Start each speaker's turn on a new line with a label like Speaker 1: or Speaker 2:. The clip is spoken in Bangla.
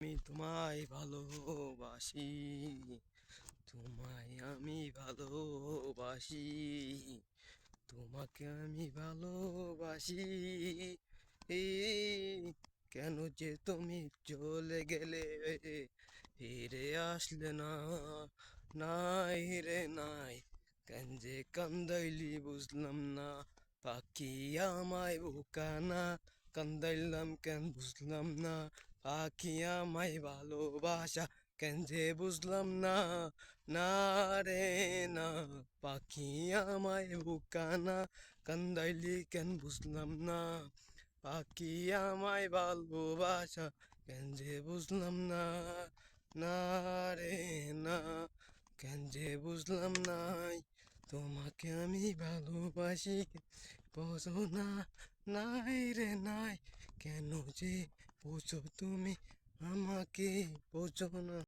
Speaker 1: আমি তোমায় ভালোবাসি, তোমায় আমি ভালোবাসি, তোমাকে আমি ভালোবাসি। কেন যে তুমি চলে গেলে, ফিরে আসলে না, নাই রে নাই। কেন যে কান্দাইলি বুঝলাম না, পাখি আমায় বোকানা, কান্দাইলাম কেন বুঝলাম না, পাখি আমায় ভালোবাসা কেন যে বুঝলাম না, না রে না। পাখি আমায় বোকানা, কান্দাইলি কেন বুঝলাম না, পাখি আমায় ভালোবাসা কেন যে বুঝলাম না, না রে না। কেন যে বুঝলাম নাই, তোমাকে আমি ভালোবাসি বোঝো না, নাই রে নাই। কেন যে বোঝো তুমি আমাকে বোঝো না।